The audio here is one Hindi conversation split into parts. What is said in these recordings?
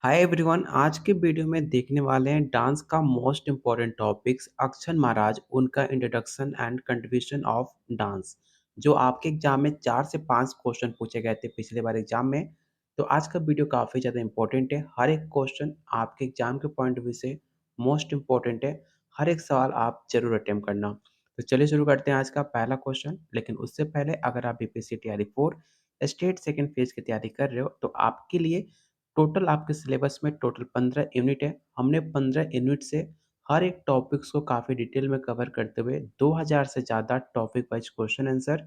Hi everyone. आज के वीडियो में देखने वाले हैं डांस का मोस्ट इम्पॉर्टेंट टॉपिक्स अक्षर महाराज, उनका introduction and contribution of dance, जो आपके एग्जाम में 4 से 5 क्वेश्चन पूछे गए थे पिछले बार एग्जाम में। तो आज का वीडियो काफ़ी ज़्यादा इंपॉर्टेंट है। हर एक क्वेश्चन आपके एग्जाम के पॉइंट ऑफ व्यू से मोस्ट इम्पॉर्टेंट है। हर एक सवाल आप जरूर अटेम्प्ट करना। तो चलिए शुरू करते हैं आज का पहला क्वेश्चन। लेकिन उससे पहले अगर आप BPSC TRE 4 state second phase की तैयारी कर रहे हो तो आपके लिए टोटल आपके सिलेबस में टोटल 15 यूनिट है। हमने 15 यूनिट से हर एक टॉपिक्स को काफ़ी डिटेल में कवर करते हुए 2000 से ज़्यादा टॉपिक वाइज क्वेश्चन आंसर,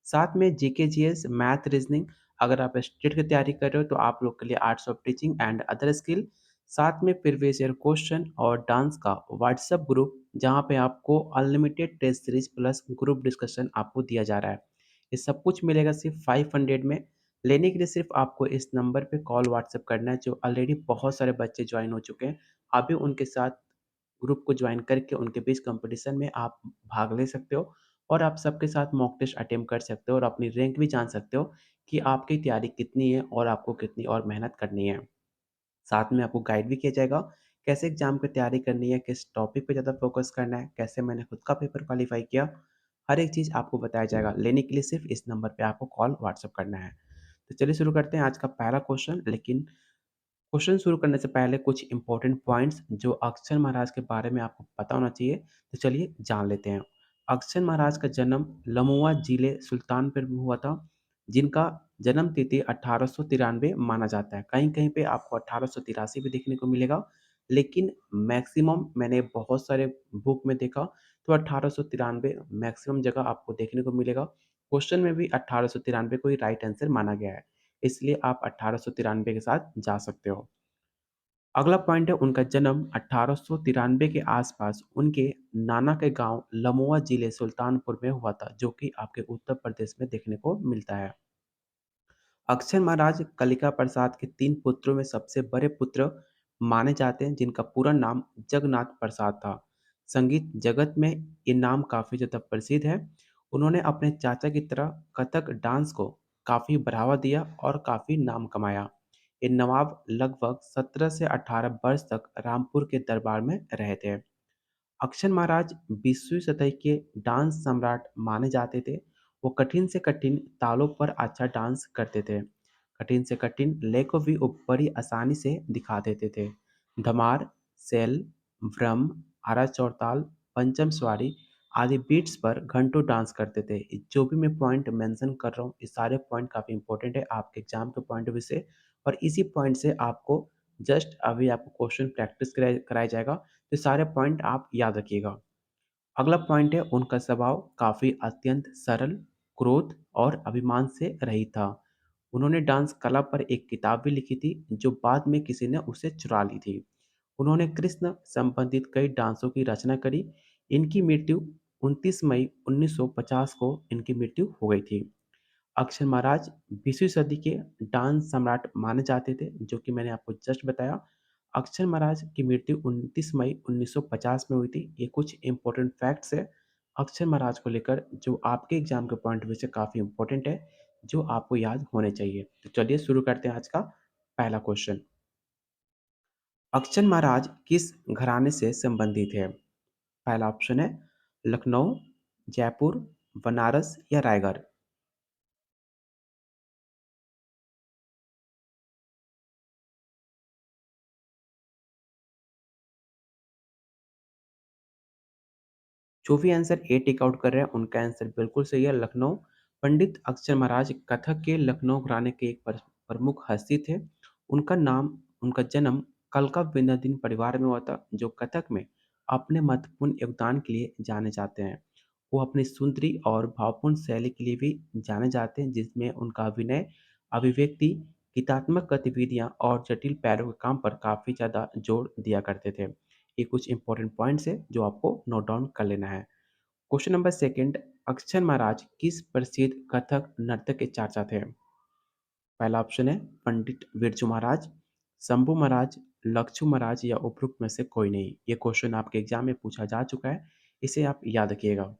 साथ में जीके जीएस मैथ रीजनिंग। अगर आप स्टेट की तैयारी कर रहे हो तो आप लोग के लिए arts of teaching and other skill, साथ में प्रीवियस ईयर क्वेश्चन और डांस का व्हाट्सएप ग्रुप जहां पे आपको unlimited test series plus group discussion आपको दिया जा रहा है। ये सब कुछ मिलेगा सिर्फ 500 में। लेने के लिए सिर्फ आपको इस नंबर पे कॉल व्हाट्सएप करना है, जो ऑलरेडी बहुत सारे बच्चे ज्वाइन हो चुके हैं। अभी उनके साथ ग्रुप को ज्वाइन करके उनके बीच कंपटीशन में आप भाग ले सकते हो और आप सबके साथ मॉक टेस्ट अटेम्प्ट कर सकते हो और अपनी रैंक भी जान सकते हो कि आपकी तैयारी कितनी है और आपको कितनी और मेहनत करनी है। साथ में आपको गाइड भी किया जाएगा कैसे एग्जाम की तैयारी करनी है, किस टॉपिक पे ज़्यादा फोकस करना है, कैसे मैंने खुद का पेपर क्वालिफाई किया। हर एक चीज़ आपको बताया जाएगा। लेने के लिए सिर्फ इस नंबर पे आपको कॉल व्हाट्सएप करना है। तो चलिए शुरू करते हैं आज का पहला क्वेश्चन। लेकिन क्वेश्चन शुरू करने से पहले कुछ इंपॉर्टेंट पॉइंट्स जो अक्षर महाराज के बारे में आपको पता होना चाहिए, तो चलिए जान लेते हैं। अक्षर महाराज का जन्म लमुआ जिले सुल्तानपुर में हुआ था, जिनका जन्म तिथि 1893 माना जाता है। कहीं कहीं पे आपको 1883 भी देखने को मिलेगा, लेकिन मैक्सिमम मैंने बहुत सारे बुक में देखा तो 1893 मैक्सिमम जगह आपको देखने को मिलेगा। क्वेश्चन में भी 1893 को ही राइट आंसर माना गया है, इसलिए आप 1893 के साथ जा सकते हो। अगला पॉइंट है उनका जन्म 1893 के आसपास उनके नाना के गांव लमुआ जिले सुल्तानपुर में हुआ था, जो कि आपके उत्तर प्रदेश में देखने को मिलता है। अक्षर महाराज कलिका प्रसाद के 3 पुत्रों में सबसे बड़े पुत्र माने जाते हैं, जिनका पूरा नाम जगन्नाथ प्रसाद था। संगीत जगत में ये नाम काफ़ी ज़्यादा प्रसिद्ध है। उन्होंने अपने चाचा की तरह कथक डांस को काफ़ी बढ़ावा दिया और काफ़ी नाम कमाया। ये नवाब लगभग 17 से 18 वर्ष तक रामपुर के दरबार में रहे थे। अक्षर महाराज 20वीं शताब्दी के डांस सम्राट माने जाते थे। वो कठिन से कठिन तालों पर अच्छा डांस करते थे। कठिन से कठिन लय को भी वो बड़ी आसानी से दिखा देते थे। धमार, सेल, भ्रम, आरा चौताल, पंचम स्वारी आदि बीट्स पर घंटों डांस करते थे। जो भी मैं पॉइंट मेंशन कर रहा हूँ, ये सारे पॉइंट काफ़ी इंपॉर्टेंट है आपके एग्जाम के पॉइंट ऑफ व्यू से। और इसी पॉइंट से आपको जस्ट अभी आपको क्वेश्चन प्रैक्टिस कराया जाएगा, तो सारे पॉइंट आप याद रखिएगा। अगला पॉइंट है उनका स्वभाव काफ़ी अत्यंत सरल, क्रोध और अभिमान से रहित था। उन्होंने डांस कला पर एक किताब भी लिखी थी, जो बाद में किसी ने उसे चुरा ली थी। उन्होंने कृष्ण संबंधित कई डांसों की रचना करी। इनकी मृत्यु 29 मई 1950 को इनकी मृत्यु हो गई थी। अक्षर महाराज 20वीं सदी के डांस सम्राट माने जाते थे, जो कि मैंने आपको जस्ट बताया। अक्षर महाराज की मृत्यु 29 मई 1950 में हुई थी। ये कुछ इंपॉर्टेंट फैक्ट्स है अक्षर महाराज को लेकर, जो आपके एग्जाम के पॉइंट ऑफ व्यू से काफ़ी इंपॉर्टेंट है, जो आपको याद होने चाहिए। तो चलिए शुरू करते हैं आज का पहला क्वेश्चन। अक्षर महाराज किस घराने से संबंधित है? पहला ऑप्शन है लखनऊ, जयपुर, बनारस या Raigarh. 24 answer A tick out कर रहे हैं, उनका आंसर बिल्कुल सही है, लखनऊ। पंडित अक्षर महाराज कथक के लखनऊ घराने के एक प्रमुख हस्ती थे। उनका नाम उनका जन्म कलका विनोदिन परिवार में हुआ था, जो कथक में अपने महत्वपूर्ण योगदान के लिए जाने जाते हैं। वो अपनी सुंदरी और भावपूर्ण शैली के लिए भी जाने जाते हैं, जिसमें उनका अभिनय, अभिव्यक्ति, गीतात्मक गतिविधियां और जटिल पैरों के काम पर काफ़ी ज़्यादा जोर दिया करते थे। ये कुछ इंपॉर्टेंट पॉइंट्स है जो आपको नोट डाउन कर लेना है। क्वेश्चन नंबर सेकंड, अक्षर महाराज किस प्रसिद्ध कथक नर्तक के चाचा थे? पहला ऑप्शन है पंडित बिरजू महाराज, शंभू महाराज, लक्षू महाराज या उपरोक्त में से कोई नहीं। ये क्वेश्चन आपके एग्जाम में पूछा जा चुका है, इसे आप याद रखिएगा।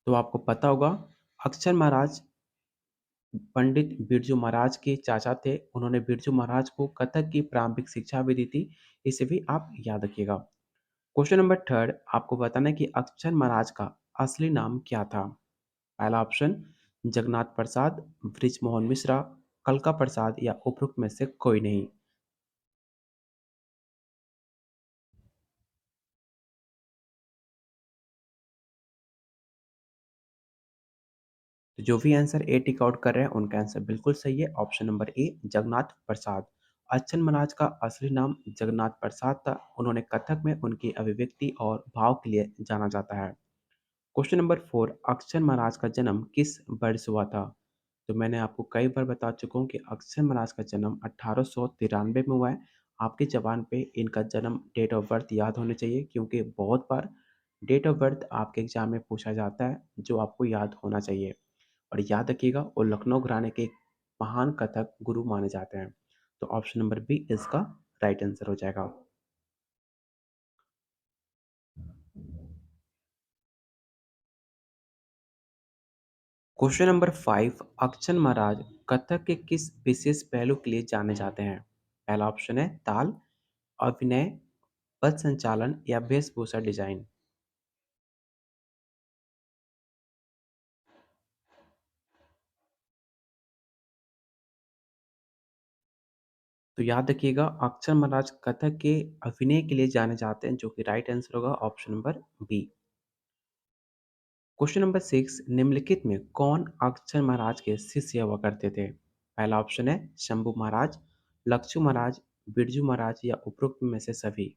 तो आपको पता होगा अक्षर महाराज पंडित बिरजू महाराज के चाचा थे। उन्होंने बिरजू महाराज को कथक की प्रारंभिक शिक्षा भी दी थी। इसे भी आप याद रखिएगा। क्वेश्चन नंबर थर्ड आपको बताना है कि अक्षर महाराज का असली नाम क्या था। पहला ऑप्शन जगन्नाथ प्रसाद, बृजमोहन मिश्रा, कलका प्रसाद या उपरोक्त में से कोई नहीं। तो जो भी आंसर ए टिक आउट कर रहे हैं उनका आंसर बिल्कुल सही है। ऑप्शन नंबर ए जगन्नाथ प्रसाद। अच्चन महाराज का असली नाम जगन्नाथ प्रसाद था। उन्होंने कथक में उनकी अभिव्यक्ति और भाव के लिए जाना जाता है। क्वेश्चन नंबर फोर अक्षर महाराज का जन्म किस वर्ष हुआ था। तो मैंने आपको कई बार बता चुका हूँ कि अक्षर महाराज का जन्म 1893 में हुआ है। आपकी जबान पे इनका जन्म डेट ऑफ बर्थ याद होने चाहिए, क्योंकि बहुत बार डेट ऑफ बर्थ आपके एग्जाम में पूछा जाता है, जो आपको याद होना चाहिए। और याद रखिएगा वो लखनऊ घराने के एक महान कथक गुरु माने जाते हैं। तो ऑप्शन नंबर बी इसका राइट आंसर हो जाएगा। क्वेश्चन नंबर फाइव अक्षर महाराज कथक के किस विशेष पहलू के लिए जाने जाते हैं। पहला ऑप्शन है ताल, अभिनय, पद संचालन या वेशभूषा डिजाइन। तो याद रखिएगा अक्षर महाराज कथक के अभिनय के लिए जाने जाते हैं, जो कि राइट आंसर होगा option number B. Question number six निम्नलिखित में कौन अक्षर महाराज के शिष्य हुआ करते थे। पहला ऑप्शन है शंभू महाराज, लक्षु महाराज, बिरजू महाराज या उपरोक्त में से सभी।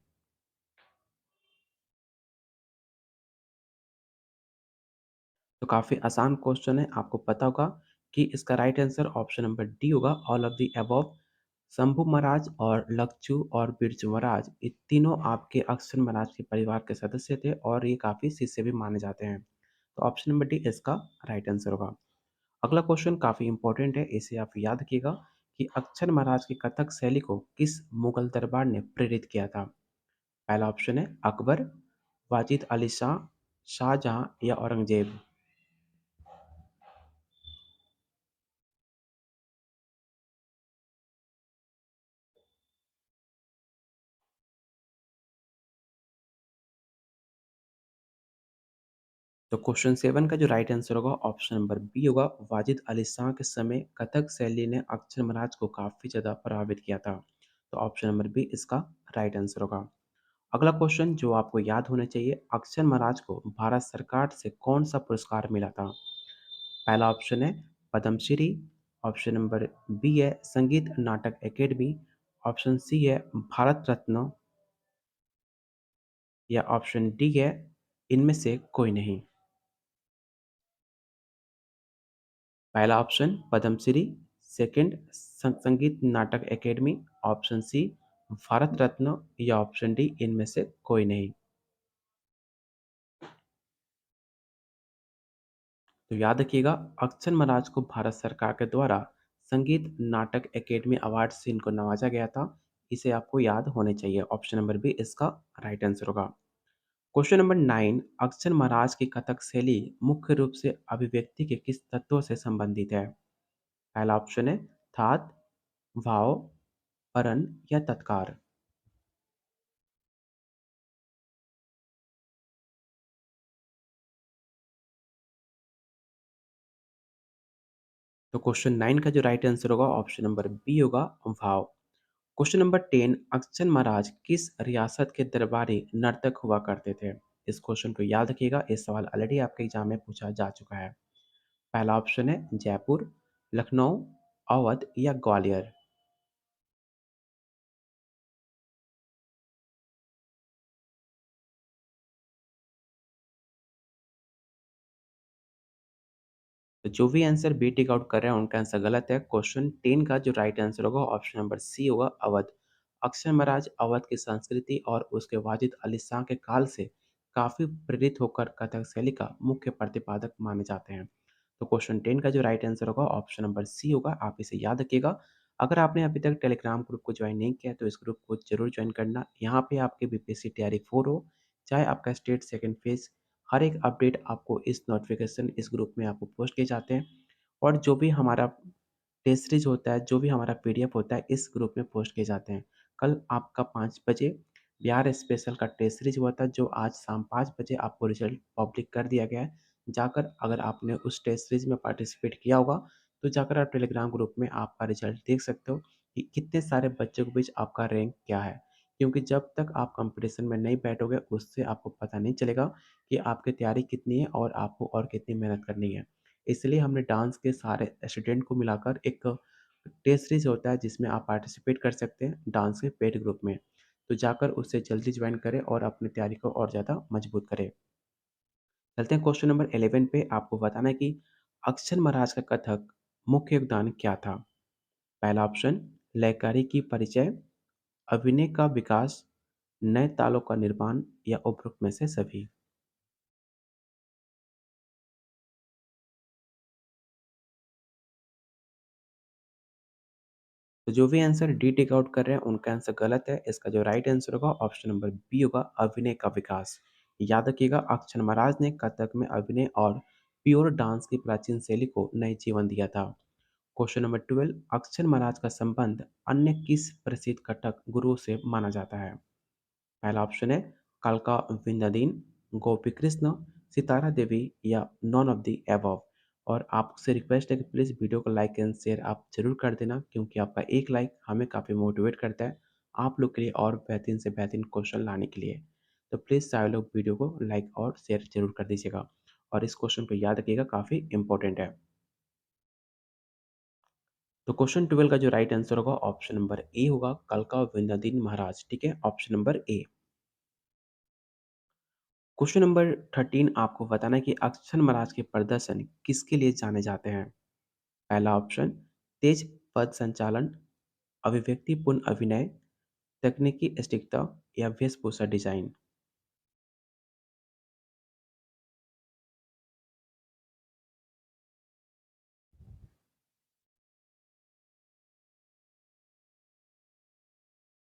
तो काफी आसान क्वेश्चन है। आपको पता होगा कि इसका right answer option number D होगा, all of the above. Shambhu Maharaj और लक्षु और बिरजू महाराज ये तीनों आपके अक्षर महाराज के परिवार के सदस्य थे और ये काफी शिष्य भी माने जाते हैं। तो ऑप्शन नंबर डी इसका राइट आंसर होगा। अगला क्वेश्चन काफी इंपॉर्टेंट है, इसे आप याद रखिएगा कि अक्षर महाराज की कथक शैली को किस मुगल दरबार ने प्रेरित किया था। पहला ऑप्शन है अकबर, वाजिद अली शाह, शाहजहां या औरंगजेब। तो क्वेश्चन सेवन का जो राइट आंसर होगा ऑप्शन नंबर बी होगा। वाजिद अली शाह के समय कथक शैली ने अक्षर महाराज को काफी ज्यादा प्रभावित किया था। तो ऑप्शन नंबर बी इसका राइट आंसर होगा। अगला क्वेश्चन जो आपको याद होना चाहिए, अक्षर महाराज को भारत सरकार से कौन सा पुरस्कार मिला था। पहला ऑप्शन है पद्मश्री, ऑप्शन नंबर बी है संगीत नाटक एकेडमी, ऑप्शन सी है भारत रत्न या ऑप्शन डी है इनमें से कोई नहीं। पहला ऑप्शन पद्मश्री, सेकंड संगीत नाटक academy, option C Bharat Ratna या ऑप्शन डी इनमें से कोई नहीं। तो याद रखिएगा अक्षर महाराज को भारत सरकार के द्वारा संगीत नाटक एकेडमी अवार्ड से इनको नवाजा गया था। इसे आपको याद होने चाहिए। ऑप्शन नंबर बी इसका राइट आंसर होगा। क्वेश्चन नंबर नाइन अक्षर महाराज की कथक शैली मुख्य रूप से अभिव्यक्ति के किस तत्वों से संबंधित है। पहला ऑप्शन है थाट, भाव, परण या तत्कार। तो क्वेश्चन नाइन का जो राइट आंसर होगा ऑप्शन नंबर बी होगा भाव। क्वेश्चन नंबर टेन अक्षर महाराज किस रियासत के दरबारी नर्तक हुआ करते थे। इस क्वेश्चन को याद रखिएगा, इस सवाल ऑलरेडी आपके एग्जाम में पूछा जा चुका है। पहला ऑप्शन है जयपुर, लखनऊ, अवध या ग्वालियर। तो जो भी आंसर बी टिक आउट कर रहे हैं उनका आंसर गलत है। क्वेश्चन टेन का जो राइट आंसर होगा ऑप्शन नंबर सी होगा अवध। अक्षर महाराज अवध की संस्कृति और उसके वाजिद अली शाह के काल से काफी प्रेरित होकर कथक शैली का मुख्य प्रतिपादक माने जाते हैं। तो क्वेश्चन टेन का जो राइट आंसर होगा ऑप्शन नंबर सी होगा। आप इसे याद रखिएगा। अगर आपने अभी तक टेलीग्राम ग्रुप को ज्वाइन नहीं किया है, तो इस ग्रुप को जरूर ज्वाइन करना। यहाँ पे आपके बीपीएससी तैयारी 4 हो, चाहे आपका स्टेट सेकंड फेज हर एक अपडेट आपको इस नोटिफ़िकेशन इस ग्रुप में आपको पोस्ट किए जाते हैं और जो भी हमारा टेस्ट सीरीज़ होता है, जो भी हमारा पीडीएफ होता है, इस ग्रुप में पोस्ट किए जाते हैं। कल आपका 5 बजे बिहार स्पेशल का टेस्ट सीरीज़ हुआ था, जो आज शाम 5 बजे आपको रिज़ल्ट पब्लिक कर दिया गया है। जाकर अगर आपने उस टेस्ट सीरीज़ में पार्टिसिपेट किया होगा, तो जाकर आप टेलीग्राम ग्रुप में आपका रिज़ल्ट देख सकते हो कि कितने सारे बच्चों के बीच आपका रैंक क्या है। क्योंकि जब तक आप कॉम्पिटिशन में नहीं बैठोगे, उससे आपको पता नहीं चलेगा कि आपकी तैयारी कितनी है और आपको और कितनी मेहनत करनी है। इसलिए हमने डांस के सारे स्टूडेंट को मिलाकर एक टेस्ट सीरीज होता है जिसमें आप पार्टिसिपेट कर सकते हैं डांस के पेड ग्रुप में। तो जाकर उससे जल्दी ज्वाइन करें और अपनी तैयारी को और ज़्यादा मजबूत करें। चलते हैं क्वेश्चन नंबर 11 पे। आपको बताना है कि अक्षर महाराज का कथक मुख्य योगदान क्या था? पहला ऑप्शन लयकारी की परिचय, अभिनय का विकास, नए तालों का निर्माण या उपरोक्त में से सभी। तो जो भी आंसर डी टिक आउट कर रहे हैं उनका आंसर गलत है। इसका जो राइट आंसर होगा ऑप्शन नंबर बी होगा, अभिनय का विकास। याद रखिएगा, अक्षर महाराज ने कथक में अभिनय और प्योर डांस की प्राचीन शैली को नए जीवन दिया था। क्वेश्चन नंबर 12, अक्षर महाराज का संबंध अन्य किस प्रसिद्ध कथक गुरु से माना जाता है? पहला ऑप्शन है कालका विद्याधीन, गोपी कृष्ण, सितारा देवी या नॉन ऑफ द एबव। और आपसे रिक्वेस्ट है कि प्लीज़ वीडियो को लाइक एंड शेयर आप ज़रूर कर देना, क्योंकि आपका एक लाइक हमें काफ़ी मोटिवेट करता है आप लोग के लिए और बेहतरीन से बेहतरीन क्वेश्चन लाने के लिए। तो प्लीज़ सारे लोग वीडियो को लाइक और शेयर ज़रूर कर दीजिएगा और इस क्वेश्चन को याद रखिएगा, काफ़ी इंपॉर्टेंट है। तो क्वेश्चन 12 का जो राइट आंसर होगा ऑप्शन नंबर ए होगा, कालका विद्याधीन महाराज। ठीक है, option number A. Question number 13, आपको बताना है कि अक्षर महाराज के प्रदर्शन किसके लिए जाने जाते हैं? पहला ऑप्शन तेज पद संचालन, अभिव्यक्तिपूर्ण अभिनय, तकनीकी सटीकता या वेशभूषा डिजाइन।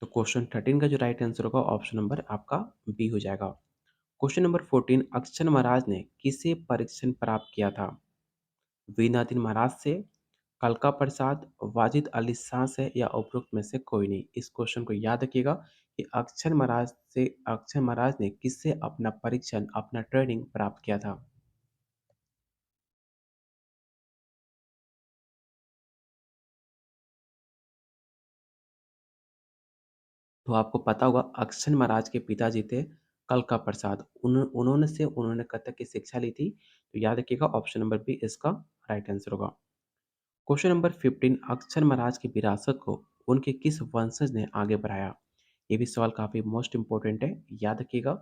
तो क्वेश्चन 13 का जो राइट आंसर होगा ऑप्शन नंबर आपका बी हो जाएगा। क्वेश्चन नंबर 14, अक्षर महाराज ने किसे परीक्षण प्राप्त किया था? वीणाधीन महाराज से, कलका प्रसाद, वाजिद अली शाह से या उपरोक्त में से कोई नहीं। इस क्वेश्चन को याद रखिएगा कि अक्षर महाराज ने किससे अपना परीक्षण, अपना ट्रेनिंग प्राप्त किया था? तो आपको पता होगा, अक्षर महाराज के पिताजी थे कलका प्रसाद। उन्होंने कथक की शिक्षा ली थी। तो याद रखिएगा, ऑप्शन नंबर बी इसका राइट आंसर होगा। क्वेश्चन नंबर 15, अक्षर महाराज की विरासत को उनके किस वंशज ने आगे बढ़ाया? ये भी सवाल काफ़ी मोस्ट इंपॉर्टेंट है, याद रखिएगा।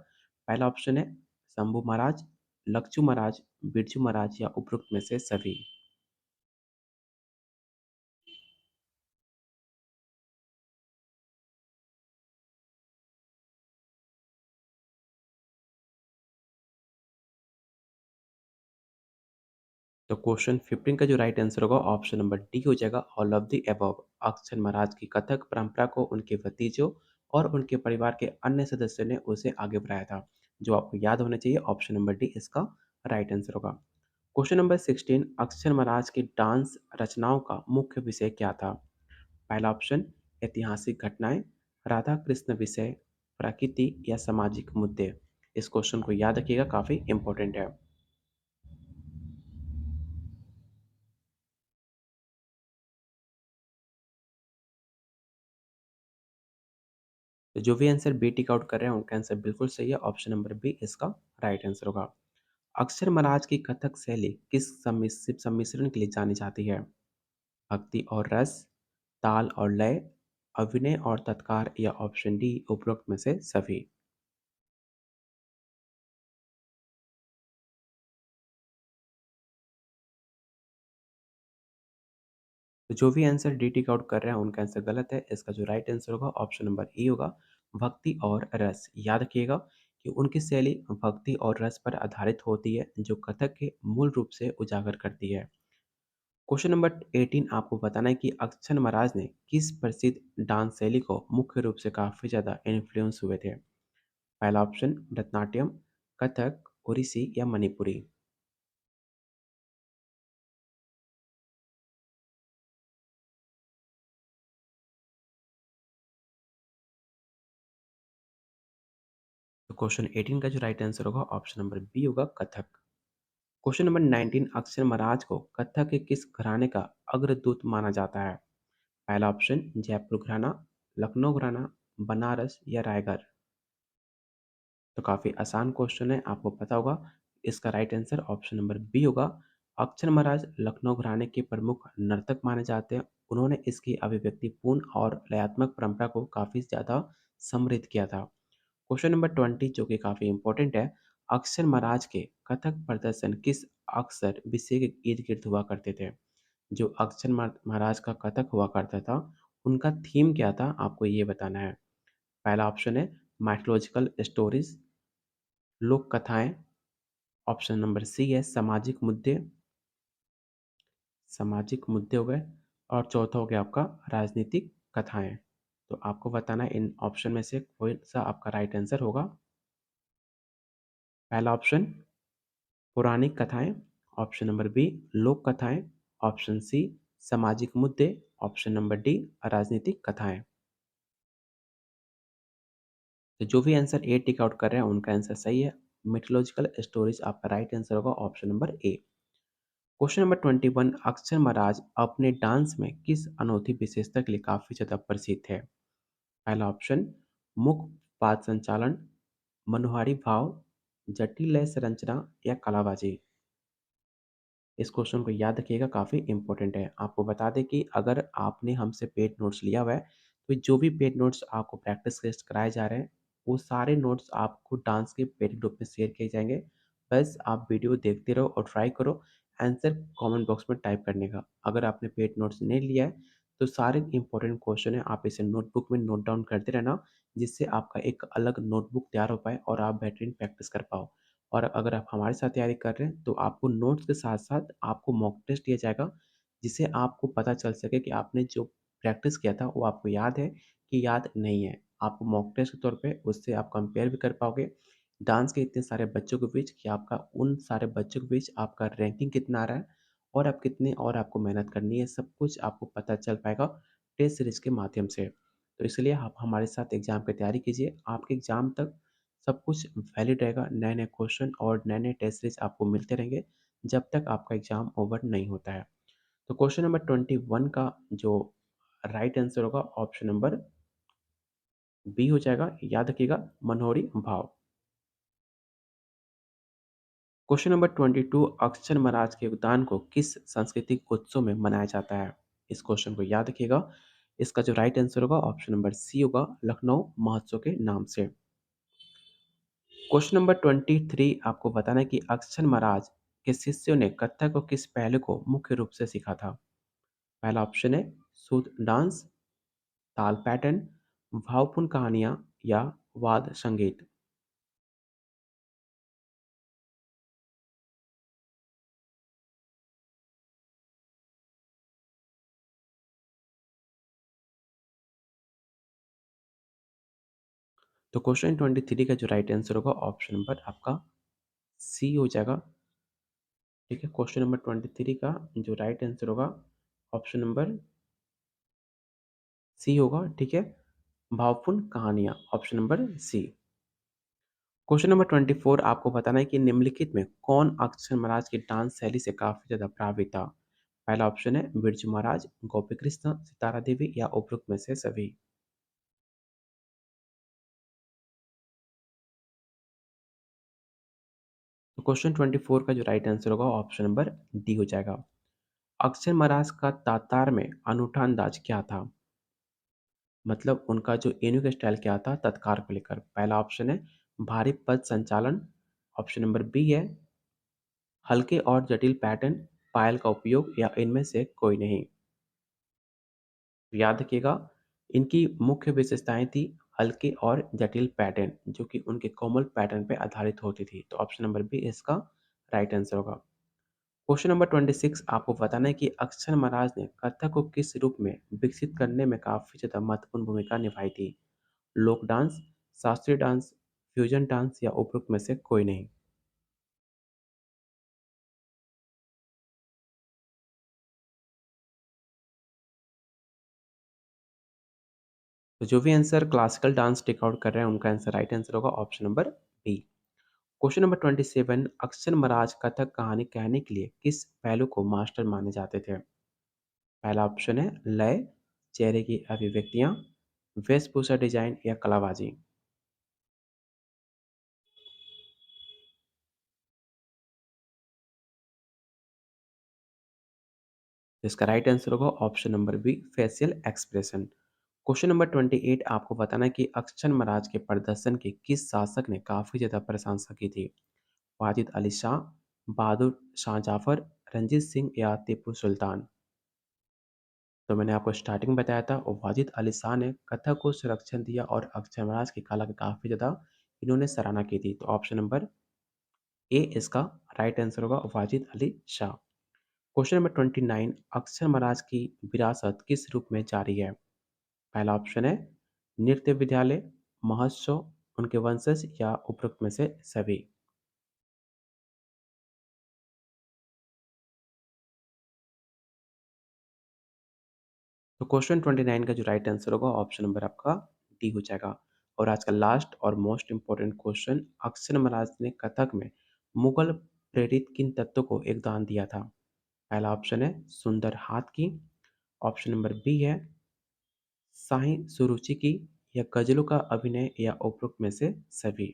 पहला ऑप्शन है शंभू महाराज, लक्षू महाराज, बिरजू महाराज या उपरोक्त में से सभी। तो क्वेश्चन 15 का जो राइट आंसर होगा ऑप्शन नंबर डी हो जाएगा, ऑल ऑफ द अबव। अक्षर महाराज की कथक परंपरा को उनके भतीजों और उनके परिवार के अन्य सदस्यों ने उसे आगे बढ़ाया था। जो आपको याद होना चाहिए, ऑप्शन नंबर डी इसका राइट आंसर होगा। क्वेश्चन नंबर 16, अक्षर महाराज की डांस रचनाओं का मुख्य विषय क्या था? पहला ऑप्शन ऐतिहासिक घटनाएं, राधा कृष्ण विषय, प्रकृति या सामाजिक मुद्दे। इस क्वेश्चन को याद रखिएगा, काफी इंपॉर्टेंट है। तो जो भी आंसर बी टिक आउट कर रहे हैं उनका आंसर बिल्कुल सही है, ऑप्शन नंबर बी इसका राइट आंसर होगा। अक्षर महाराज की कथक शैली किस सम्मिश्रण के लिए जानी जाती है? भक्ति और रस, ताल और लय, अभिनय और तत्कार या ऑप्शन डी उपरोक्त में से सभी। तो जो भी आंसर डी टिक आउट कर रहे हैं उनका आंसर गलत है। इसका जो राइट आंसर होगा ऑप्शन नंबर ई होगा, भक्ति और रस। याद रखिएगा कि उनकी शैली भक्ति और रस पर आधारित होती है, जो कथक के मूल रूप से उजागर करती है। क्वेश्चन नंबर 18, आपको बताना है कि अक्षर महाराज ने किस प्रसिद्ध डांस शैली को मुख्य रूप से काफ़ी ज़्यादा इन्फ्लुएंस हुए थे? पहला ऑप्शन भरतनाट्यम, कथक, ओडिसी या मणिपुरी? तो क्वेश्चन 18 का जो राइट आंसर होगा ऑप्शन नंबर बी होगा कथक। क्वेश्चन नंबर 19, अक्षर महाराज को कथक के किस घराने का अग्रदूत माना जाता है? पहला ऑप्शन जयपुर घराना, लखनऊ घराना, बनारस या रायगढ़। तो काफ़ी आसान क्वेश्चन है, आपको पता होगा। इसका right answer option number B होगा। अक्षर महाराज लखनऊ घराने के प्रमुख नर्तक माने जाते हैं। उन्होंने इसकी अभिव्यक्तिपूर्ण और लयात्मक परंपरा को काफ़ी ज़्यादा समृद्ध किया था। क्वेश्चन नंबर 20 जो कि काफ़ी इंपॉर्टेंट है, अक्षर महाराज के कथक प्रदर्शन किस अक्सर विषय के इर्द गिर्द हुआ करते थे? जो अक्षर महाराज का कथक हुआ करता था, उनका थीम क्या था, आपको ये बताना है। पहला ऑप्शन है माइथोलॉजिकल स्टोरीज, लोक कथाएं। ऑप्शन नंबर सी है सामाजिक मुद्दे हो गए। और चौथा हो गया आपका राजनीतिक कथाएं। तो आपको बताना है इन ऑप्शन में से कोई सा आपका राइट आंसर होगा। पहला ऑप्शन पौराणिक कथाएं, ऑप्शन नंबर बी लोक कथाएं, ऑप्शन सी सामाजिक मुद्दे, ऑप्शन नंबर डी राजनीतिक कथाएं। तो जो भी आंसर ए टिक आउट कर रहे हैं उनका आंसर सही है। मिथोलॉजिकल स्टोरीज आपका राइट आंसर होगा option number A. Question number 21, अक्षर महाराज अपने डांस में किस अनोखी विशेषता के लिए काफी ज्यादा प्रसिद्ध है? पहला ऑप्शन मुख पाद संचालन, मनोहारी भाव, जटिल लय संरचना या कलाबाजी। इस क्वेश्चन को याद रखिएगा, काफ़ी इंपॉर्टेंट है। आपको बता दें कि अगर आपने हमसे पेड नोट्स लिया हुआ है, तो जो भी पेड नोट्स आपको प्रैक्टिस टेस्ट कराए जा रहे हैं, वो सारे नोट्स आपको डांस के पेड ग्रुप में शेयर किए जाएँगे। बस आप वीडियो देखते रहो और ट्राई करो आंसर कमेंट बॉक्स में टाइप करने का। अगर आपने पेड नोट्स नहीं लिया है, तो सारे इंपॉर्टेंट क्वेश्चन हैं, आप इसे नोटबुक में नोट डाउन करते रहना, जिससे आपका एक अलग नोटबुक तैयार हो पाए और आप बेहतरीन प्रैक्टिस कर पाओ। और अगर आप हमारे साथ तैयारी कर रहे हैं, तो आपको नोट्स के साथ-साथ आपको मॉक टेस्ट दिया जाएगा, जिससे आपको पता चल सके कि आपने जो प्रैक्टिस किया था, वो आपको याद है कि याद नहीं है। आपको मॉक टेस्ट के तौर पे उससे आप कंपेयर भी कर पाओगे, डांस के इतने सारे बच्चों के बीच कि आपका उन सारे बच्चों के बीच आपका रैंकिंग कितना आ रहा है और आप कितने और आपको मेहनत करनी है, सब कुछ आपको पता चल पाएगा टेस्ट सीरीज़ के माध्यम से। तो इसलिए आप हमारे साथ एग्ज़ाम की तैयारी कीजिए, आपके एग्ज़ाम तक सब कुछ वैलिड रहेगा, नए-नए क्वेश्चन और नए-नए टेस्ट सीरीज़ आपको मिलते रहेंगे, जब तक आपका एग्ज़ाम ओवर नहीं होता है। तो क्वेश्चन नंबर 21 का जो राइट आंसर होगा ऑप्शन नंबर बी हो जाएगा, याद रखिएगा मनोहरी भाव। क्वेश्चन नंबर 22, अक्षर महाराज के योगदान को किस सांस्कृतिक उत्सव में मनाया जाता है? इस क्वेश्चन को याद रखिएगा। इसका जो राइट आंसर होगा ऑप्शन नंबर सी होगा, लखनऊ महोत्सव के नाम से। क्वेश्चन नंबर 23, आपको बताना है कि अक्षर महाराज के शिष्यों ने कथक को किस पहलू को मुख्य रूप से सीखा था? पहला ऑप्शन है शुद्ध डांस, ताल पैटर्न, भावपूर्ण कहानियां या वाद संगीत। तो क्वेश्चन 23 का जो राइट आंसर होगा ऑप्शन नंबर आपका सी हो जाएगा। ठीक है, क्वेश्चन नंबर 23 का जो राइट आंसर होगा ऑप्शन नंबर सी होगा। ठीक है, भावपूर्ण कहानियां, option number C. Question number 24, आपको बताना है कि निम्नलिखित में कौन अक्षर महाराज की डांस शैली से काफी ज्यादा प्रभावित था? पहला ऑप्शन है बिरजू महाराज, गोपी कृष्ण, सितारा देवी या उपरोक्त में से सभी। तो क्वेश्चन 24 का जो राइट आंसर होगा ऑप्शन नंबर डी हो जाएगा। अक्षर महाराज का तातार में अनूठा अंदाज क्या था? मतलब उनका जो यूनिक स्टाइल क्या था तत्कार को लेकर? पहला ऑप्शन है भारी पद संचालन, ऑप्शन नंबर बी है हल्के और जटिल पैटर्न, पायल का उपयोग या इनमें से कोई नहीं। याद रखिएगा, इनकी मुख्य विशेषताएं थी हल्के और जटिल पैटर्न, जो कि उनके कोमल पैटर्न पे आधारित होती थी। तो ऑप्शन नंबर बी इसका राइट आंसर होगा। क्वेश्चन नंबर 26, आपको बताना है कि अक्षर महाराज ने कथक को किस रूप में विकसित करने में काफी ज्यादा महत्वपूर्ण भूमिका निभाई थी? लोक डांस, शास्त्रीय डांस, फ्यूजन डांस या उपरोक्त में से कोई नहीं। तो जो भी answer classical dance tick out कर रहे हैं, उनका आंसर राइट आंसर होगा option number B. Question number 27, Akshar महाराज कथक कहानी कहने के लिए किस पहलू को मास्टर माने जाते थे? पहला ऑप्शन है लय, चेहरे की अभिव्यक्तियां, वेशभूषा डिजाइन या कलाबाजी। इसका राइट आंसर होगा option number B, facial expression. Question number 28, आपको बताना है कि अक्षर महाराज के प्रदर्शन की किस शासक ने काफी ज्यादा प्रशंसा की थी? वाजिद अली शाह, बहादुर शाह जाफर, रंजीत सिंह या टीपू सुल्तान। तो मैंने आपको स्टार्टिंग में बताया था, और वाजिद अली शाह ने कथक को संरक्षण दिया और अक्षर महाराज की कला की काफी ज्यादा इन्होंने सराहना की थी। तो ऑप्शन नंबर ए इसका राइट आंसर होगा, वाजिद अली शाह। क्वेश्चन नंबर 29, अक्षर महाराज की विरासत किस रूप में जारी है? पहला ऑप्शन है नृत्य विद्यालय, महोत्सव, उनके वंशज या उपरोक्त में से सभी। तो क्वेश्चन 29 का जो राइट आंसर होगा ऑप्शन नंबर आपका डी हो जाएगा। और आज का लास्ट और मोस्ट इंपॉर्टेंट क्वेश्चन, अक्षर महाराज ने कथक में मुगल प्रेरित किन तत्वों को एक दान दिया था? पहला ऑप्शन है सुंदर हाथ की, ऑप्शन नंबर बी है साई सुरुचि की, या गजलों का अभिनय या उपरोक्त में से सभी।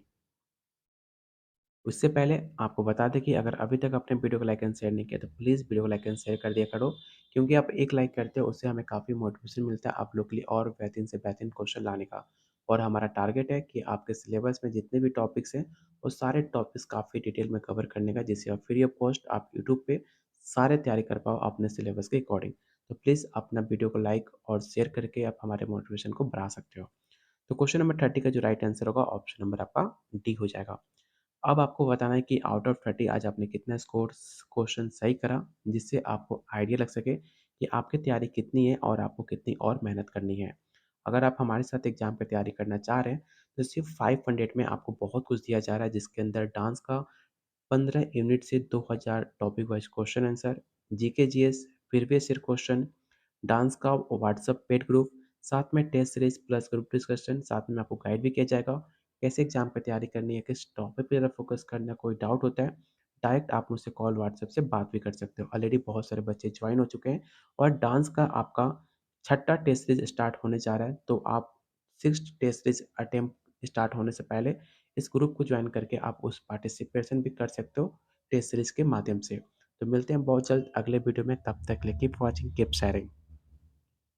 उससे पहले आपको बता दें कि अगर अभी तक आपने वीडियो को लाइक एंड शेयर नहीं किया तो प्लीज़ वीडियो को लाइक एंड शेयर कर दिया करो, क्योंकि आप एक लाइक करते हो उससे हमें काफ़ी मोटिवेशन मिलता है आप लोग के लिए और बेहतरीन से बेहतरीन क्वेश्चन लाने का। और हमारा टारगेट है कि आपके सिलेबस में जितने भी टॉपिक्स हैं वो सारे टॉपिक्स काफ़ी डिटेल में कवर करने का, जिससे आप फ्री ऑफ कॉस्ट आप यूट्यूब पे सारे तैयारी कर पाओ अपने सिलेबस के अकॉर्डिंग। तो प्लीज़ अपना वीडियो को लाइक और शेयर करके आप हमारे मोटिवेशन को बढ़ा सकते हो। तो क्वेश्चन नंबर 30 का जो राइट आंसर होगा ऑप्शन नंबर आपका डी हो जाएगा। अब आपको बताना है कि आउट ऑफ 30 आज आपने कितना स्कोर क्वेश्चन सही करा, जिससे आपको आइडिया लग सके कि आपकी तैयारी कितनी है और आपको कितनी और मेहनत करनी है। अगर आप हमारे साथ एग्जाम की तैयारी करना चाह रहे हैं तो सिर्फ 500 में आपको बहुत कुछ दिया जा रहा है, जिसके अंदर डांस का 15 यूनिट से 2000 topic wise question answer, GK GS, previous year question, dance का व्हाट्सएप पेड ग्रुप, साथ में test series plus group discussion, साथ में आपको गाइड भी किया जाएगा कैसे एग्जाम की तैयारी करनी है, किस टॉपिक पे ज़्यादा फोकस करना है। कोई डाउट होता है डायरेक्ट आप मुझसे कॉल व्हाट्सएप से बात भी कर सकते हो। ऑलरेडी बहुत सारे बच्चे ज्वाइन हो चुके हैं और डांस का आपका छठा टेस्ट सीरीज स्टार्ट होने जा रहा है, तो आप six test series attempt start होने से पहले इस ग्रुप को ज्वाइन करके आप उस पार्टिसिपेशन भी कर सकते हो टेस्ट सीरीज के माध्यम से। तो मिलते हैं बहुत जल्द अगले वीडियो में, तब तक के लिए कीप वॉचिंग कीप शेयरिंग।